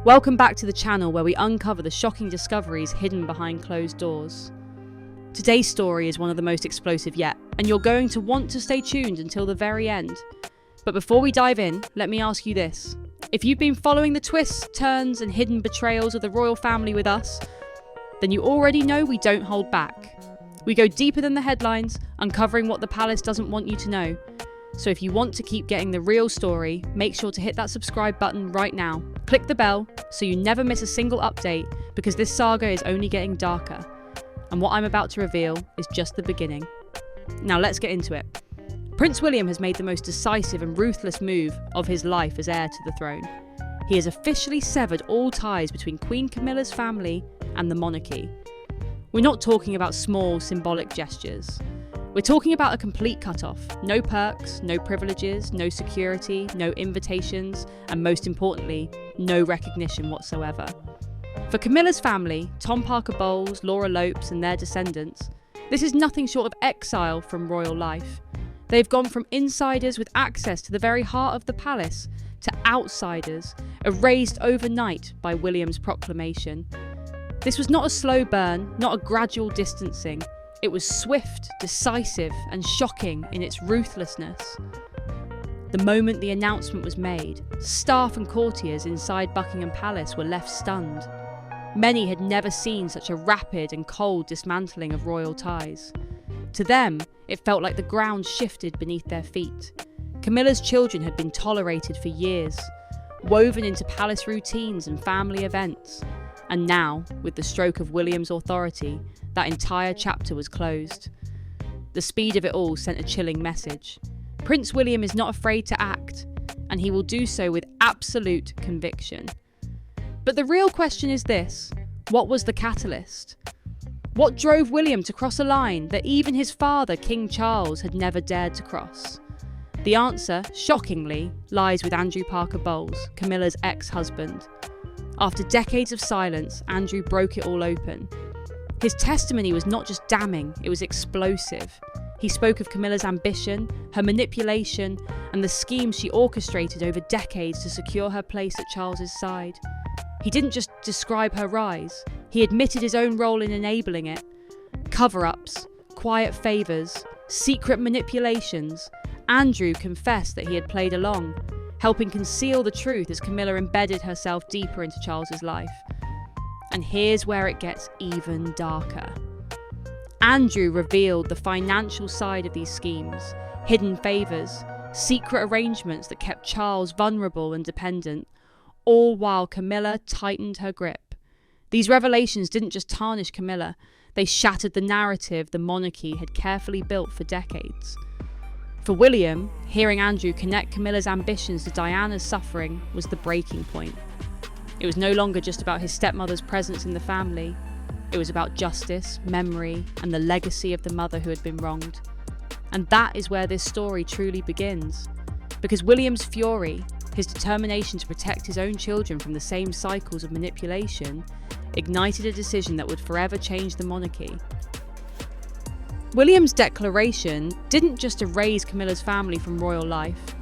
Welcome back to the channel where we uncover the shocking discoveries hidden behind closed doors. Today's story is one of the most explosive yet, and you're going to want to stay tuned until the very end. But before we dive in, let me ask you this. If you've been following the twists, turns, and hidden betrayals of the royal family with us, then you already know we don't hold back. We go deeper than the headlines, uncovering what the palace doesn't want you to know. So if you want to keep getting the real story, make sure to hit that subscribe button right now. Click the bell so you never miss a single update, because this saga is only getting darker. And what I'm about to reveal is just the beginning. Now let's get into it. Prince William has made the most decisive and ruthless move of his life as heir to the throne. He has officially severed all ties between Queen Camilla's family and the monarchy. We're not talking about small symbolic gestures. We're talking about a complete cutoff. No perks, no privileges, no security, no invitations, and most importantly, no recognition whatsoever. For Camilla's family, Tom Parker Bowles, Laura Lopes, and their descendants, this is nothing short of exile from royal life. They've gone from insiders with access to the very heart of the palace to outsiders, erased overnight by William's proclamation. This was not a slow burn, not a gradual distancing. It was swift, decisive, and shocking in its ruthlessness. The moment the announcement was made, staff and courtiers inside Buckingham Palace were left stunned. Many had never seen such a rapid and cold dismantling of royal ties. To them, it felt like the ground shifted beneath their feet. Camilla's children had been tolerated for years, woven into palace routines and family events. And now, with the stroke of William's authority, that entire chapter was closed. The speed of it all sent a chilling message. Prince William is not afraid to act, and he will do so with absolute conviction. But the real question is this: what was the catalyst? What drove William to cross a line that even his father, King Charles, had never dared to cross? The answer, shockingly, lies with Andrew Parker Bowles, Camilla's ex-husband. After decades of silence, Andrew broke it all open. His testimony was not just damning, it was explosive. He spoke of Camilla's ambition, her manipulation, and the schemes she orchestrated over decades to secure her place at Charles's side. He didn't just describe her rise, he admitted his own role in enabling it. Cover-ups, quiet favours, secret manipulations. Andrew confessed that he had played along, helping conceal the truth as Camilla embedded herself deeper into Charles's life. And here's where it gets even darker. Andrew revealed the financial side of these schemes, hidden favours, secret arrangements that kept Charles vulnerable and dependent, all while Camilla tightened her grip. These revelations didn't just tarnish Camilla, they shattered the narrative the monarchy had carefully built for decades. For William, hearing Andrew connect Camilla's ambitions to Diana's suffering was the breaking point. It was no longer just about his stepmother's presence in the family. It was about justice, memory, and the legacy of the mother who had been wronged. And that is where this story truly begins. Because William's fury, his determination to protect his own children from the same cycles of manipulation, ignited a decision that would forever change the monarchy. William's declaration didn't just erase Camilla's family from royal life.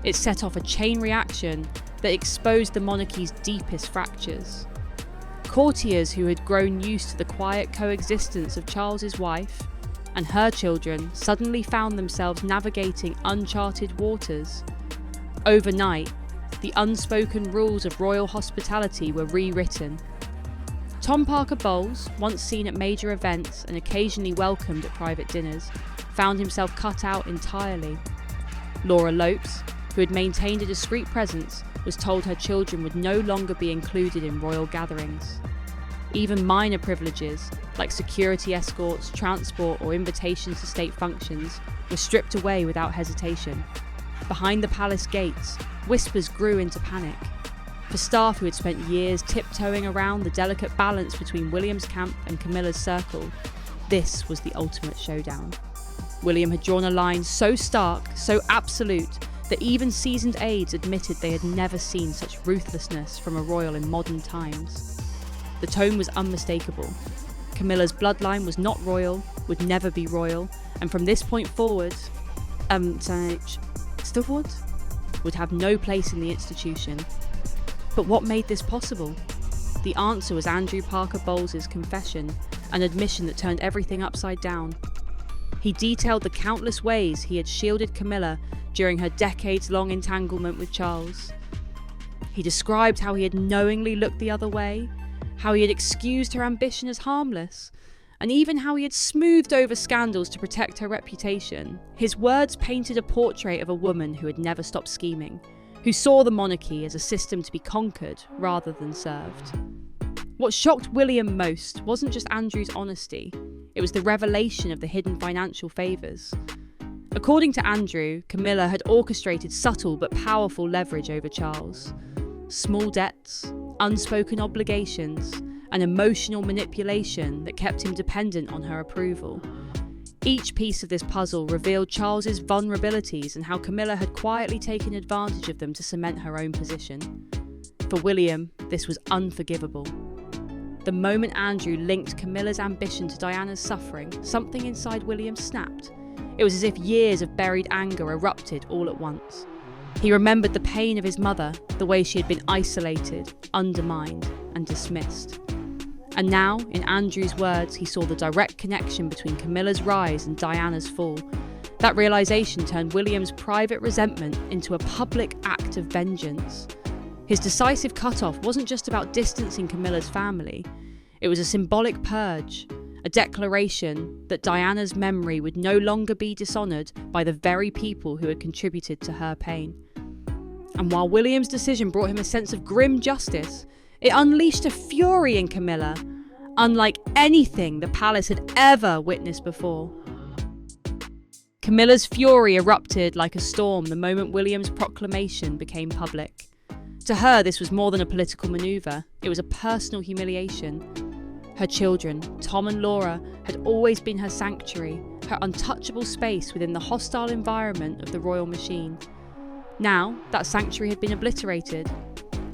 It set off a chain reaction that exposed the monarchy's deepest fractures. Courtiers who had grown used to the quiet coexistence of Charles's wife and her children suddenly found themselves navigating uncharted waters. Overnight, the unspoken rules of royal hospitality were rewritten. Tom Parker Bowles, once seen at major events and occasionally welcomed at private dinners, found himself cut out entirely. Laura Lopes, who had maintained a discreet presence, was told her children would no longer be included in royal gatherings. Even minor privileges, like security escorts, transport, or invitations to state functions, were stripped away without hesitation. Behind the palace gates, whispers grew into panic. For staff who had spent years tiptoeing around the delicate balance between William's camp and Camilla's circle, this was the ultimate showdown. William had drawn a line so stark, so absolute, that even seasoned aides admitted they had never seen such ruthlessness from a royal in modern times. The tone was unmistakable. Camilla's bloodline was not royal, would never be royal, and from this point forward, would have no place in the institution. But what made this possible? The answer was Andrew Parker Bowles' confession, an admission that turned everything upside down. He detailed the countless ways he had shielded Camilla during her decades-long entanglement with Charles. He described how he had knowingly looked the other way, how he had excused her ambition as harmless, and even how he had smoothed over scandals to protect her reputation. His words painted a portrait of a woman who had never stopped scheming, who saw the monarchy as a system to be conquered rather than served. What shocked William most wasn't just Andrew's honesty, it was the revelation of the hidden financial favours. According to Andrew, Camilla had orchestrated subtle but powerful leverage over Charles. Small debts, unspoken obligations, and emotional manipulation that kept him dependent on her approval. Each piece of this puzzle revealed Charles's vulnerabilities and how Camilla had quietly taken advantage of them to cement her own position. For William, this was unforgivable. The moment Andrew linked Camilla's ambition to Diana's suffering, something inside William snapped. It was as if years of buried anger erupted all at once. He remembered the pain of his mother, the way she had been isolated, undermined, and dismissed. And now, in Andrew's words, he saw the direct connection between Camilla's rise and Diana's fall. That realisation turned William's private resentment into a public act of vengeance. His decisive cutoff wasn't just about distancing Camilla's family. It was a symbolic purge, a declaration that Diana's memory would no longer be dishonoured by the very people who had contributed to her pain. And while William's decision brought him a sense of grim justice, it unleashed a fury in Camilla, unlike anything the palace had ever witnessed before. Camilla's fury erupted like a storm the moment William's proclamation became public. To her, this was more than a political manoeuvre, it was a personal humiliation. Her children, Tom and Laura, had always been her sanctuary, her untouchable space within the hostile environment of the royal machine. Now, that sanctuary had been obliterated.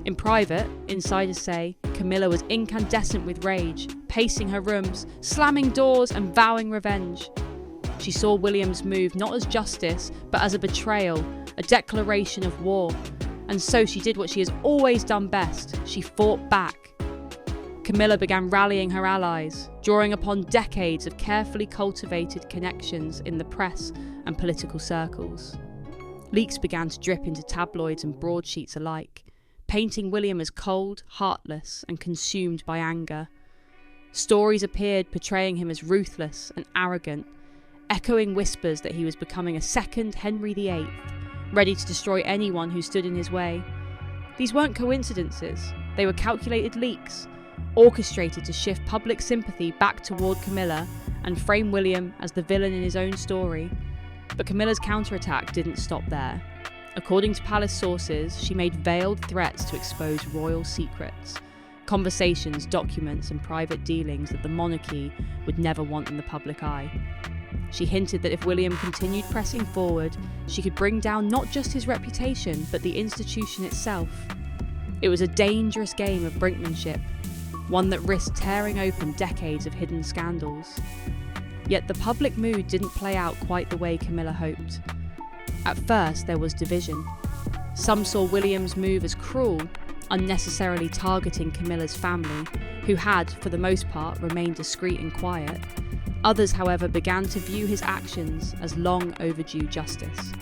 In private, insiders say, Camilla was incandescent with rage, pacing her rooms, slamming doors and vowing revenge. She saw William's move not as justice, but as a betrayal, a declaration of war. And so she did what she has always done best, she fought back. Camilla began rallying her allies, drawing upon decades of carefully cultivated connections in the press and political circles. Leaks began to drip into tabloids and broadsheets alike, painting William as cold, heartless, and consumed by anger. Stories appeared portraying him as ruthless and arrogant, echoing whispers that he was becoming a second Henry VIII, ready to destroy anyone who stood in his way. These weren't coincidences, they were calculated leaks, orchestrated to shift public sympathy back toward Camilla and frame William as the villain in his own story. But Camilla's counterattack didn't stop there. According to palace sources, she made veiled threats to expose royal secrets, conversations, documents, and private dealings that the monarchy would never want in the public eye. She hinted that if William continued pressing forward, she could bring down not just his reputation, but the institution itself. It was a dangerous game of brinkmanship, one that risked tearing open decades of hidden scandals. Yet the public mood didn't play out quite the way Camilla hoped. At first, there was division. Some saw William's move as cruel, unnecessarily targeting Camilla's family, who had, for the most part, remained discreet and quiet. Others, however, began to view his actions as long overdue justice.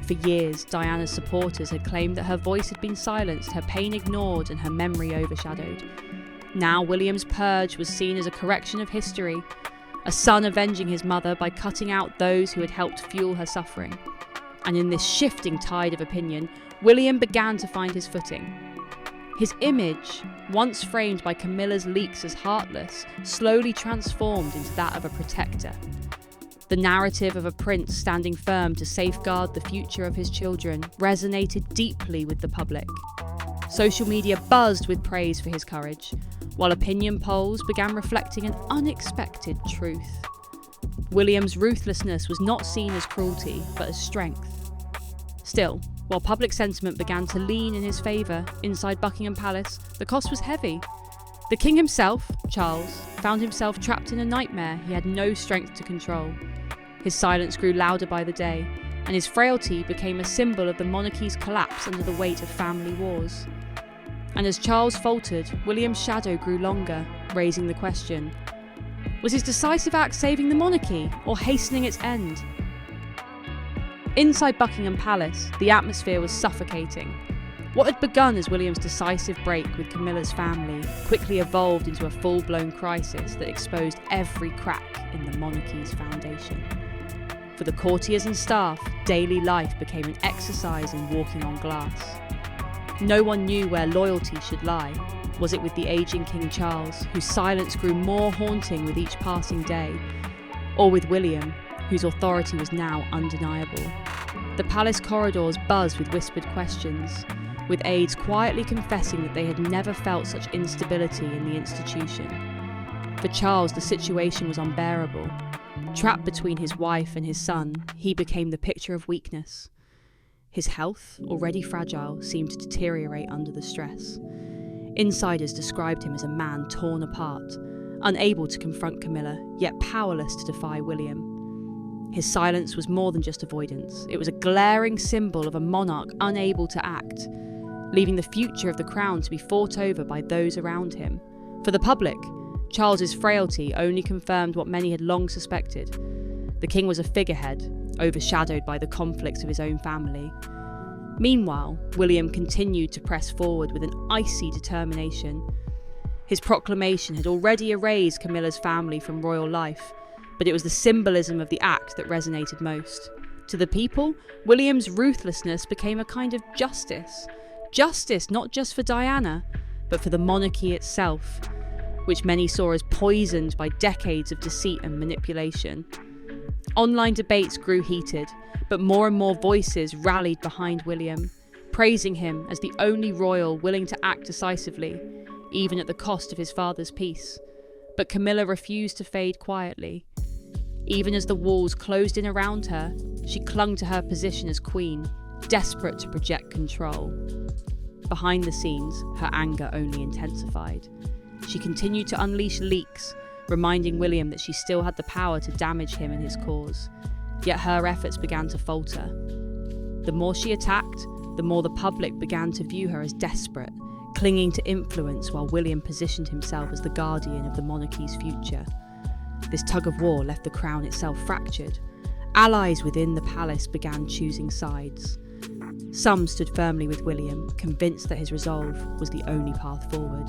For years, Diana's supporters had claimed that her voice had been silenced, her pain ignored, and her memory overshadowed. Now William's purge was seen as a correction of history, a son avenging his mother by cutting out those who had helped fuel her suffering. And in this shifting tide of opinion, William began to find his footing. His image, once framed by Camilla's leaks as heartless, slowly transformed into that of a protector. The narrative of a prince standing firm to safeguard the future of his children resonated deeply with the public. Social media buzzed with praise for his courage, while opinion polls began reflecting an unexpected truth. William's ruthlessness was not seen as cruelty, but as strength. Still, while public sentiment began to lean in his favour inside Buckingham Palace, the cost was heavy. The king himself, Charles, found himself trapped in a nightmare he had no strength to control. His silence grew louder by the day, and his frailty became a symbol of the monarchy's collapse under the weight of family wars. And as Charles faltered, William's shadow grew longer, raising the question: was his decisive act saving the monarchy or hastening its end? Inside Buckingham Palace, the atmosphere was suffocating. What had begun as William's decisive break with Camilla's family quickly evolved into a full-blown crisis that exposed every crack in the monarchy's foundation. For the courtiers and staff, daily life became an exercise in walking on glass. No one knew where loyalty should lie. Was it with the aging King Charles, whose silence grew more haunting with each passing day, or with William, whose authority was now undeniable? The palace corridors buzzed with whispered questions, with aides quietly confessing that they had never felt such instability in the institution. For Charles, the situation was unbearable. Trapped between his wife and his son, he became the picture of weakness. His health, already fragile, seemed to deteriorate under the stress. Insiders described him as a man torn apart, unable to confront Camilla, yet powerless to defy William. His silence was more than just avoidance. It was a glaring symbol of a monarch unable to act, leaving the future of the crown to be fought over by those around him. For the public, Charles's frailty only confirmed what many had long suspected. The king was a figurehead, overshadowed by the conflicts of his own family. Meanwhile, William continued to press forward with an icy determination. His proclamation had already erased Camilla's family from royal life, but it was the symbolism of the act that resonated most. To the people, William's ruthlessness became a kind of justice. Justice not just for Diana, but for the monarchy itself, which many saw as poisoned by decades of deceit and manipulation. Online debates grew heated, but more and more voices rallied behind William, praising him as the only royal willing to act decisively, even at the cost of his father's peace. But Camilla refused to fade quietly. Even as the walls closed in around her, she clung to her position as queen, desperate to project control. Behind the scenes, her anger only intensified. She continued to unleash leaks, reminding William that she still had the power to damage him and his cause. Yet her efforts began to falter. The more she attacked, the more the public began to view her as desperate, clinging to influence while William positioned himself as the guardian of the monarchy's future. This tug of war left the crown itself fractured. Allies within the palace began choosing sides. Some stood firmly with William, convinced that his resolve was the only path forward.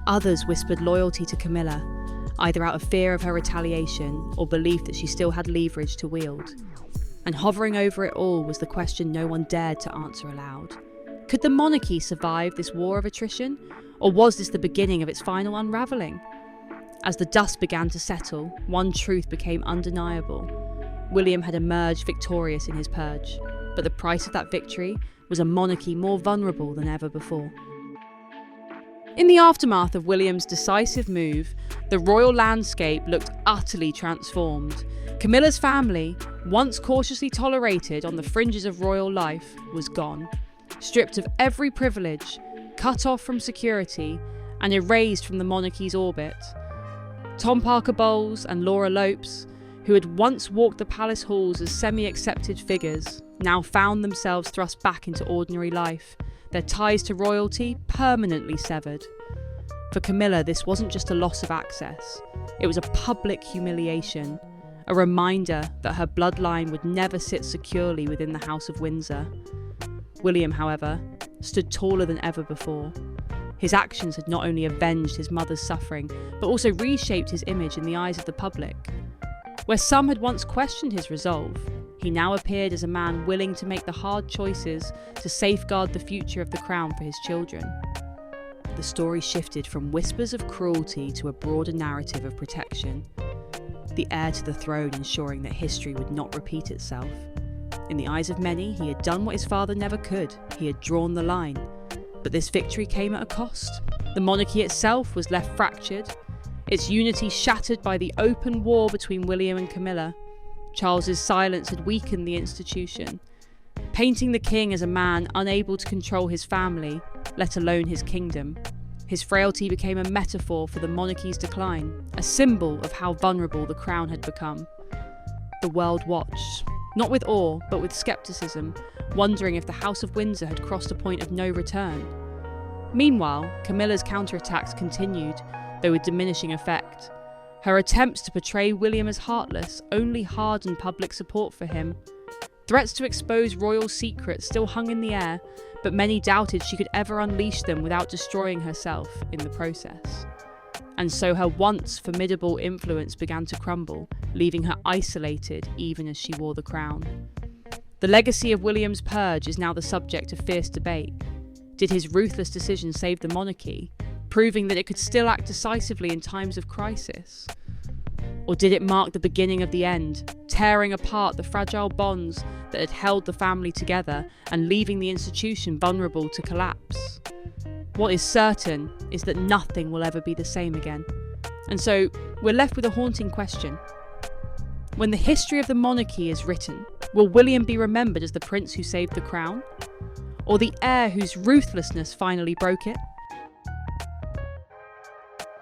Others whispered loyalty to Camilla, either out of fear of her retaliation or belief that she still had leverage to wield. And hovering over it all was the question no one dared to answer aloud. Could the monarchy survive this war of attrition, or was this the beginning of its final unravelling? As the dust began to settle, one truth became undeniable. William had emerged victorious in his purge, but the price of that victory was a monarchy more vulnerable than ever before. In the aftermath of William's decisive move, the royal landscape looked utterly transformed. Camilla's family, once cautiously tolerated on the fringes of royal life, was gone. Stripped of every privilege, cut off from security, and erased from the monarchy's orbit. Tom Parker Bowles and Laura Lopes, who had once walked the palace halls as semi-accepted figures, now found themselves thrust back into ordinary life, their ties to royalty permanently severed. For Camilla, this wasn't just a loss of access. It was a public humiliation, a reminder that her bloodline would never sit securely within the House of Windsor. William, however, stood taller than ever before. His actions had not only avenged his mother's suffering, but also reshaped his image in the eyes of the public. Where some had once questioned his resolve, he now appeared as a man willing to make the hard choices to safeguard the future of the crown for his children. The story shifted from whispers of cruelty to a broader narrative of protection. The heir to the throne ensuring that history would not repeat itself. In the eyes of many, he had done what his father never could. He had drawn the line. But this victory came at a cost. The monarchy itself was left fractured, its unity shattered by the open war between William and Camilla. Charles's silence had weakened the institution, painting the king as a man unable to control his family, let alone his kingdom. His frailty became a metaphor for the monarchy's decline, a symbol of how vulnerable the crown had become. The world watched, not with awe, but with scepticism, wondering if the House of Windsor had crossed a point of no return. Meanwhile, Camilla's counterattacks continued, though with diminishing effect. Her attempts to portray William as heartless only hardened public support for him. Threats to expose royal secrets still hung in the air, but many doubted she could ever unleash them without destroying herself in the process. And so her once formidable influence began to crumble, leaving her isolated even as she wore the crown. The legacy of William's purge is now the subject of fierce debate. Did his ruthless decision save the monarchy, proving that it could still act decisively in times of crisis? Or did it mark the beginning of the end, tearing apart the fragile bonds that had held the family together and leaving the institution vulnerable to collapse? What is certain is that nothing will ever be the same again. And so we're left with a haunting question. When the history of the monarchy is written, will William be remembered as the prince who saved the crown? Or the heir whose ruthlessness finally broke it?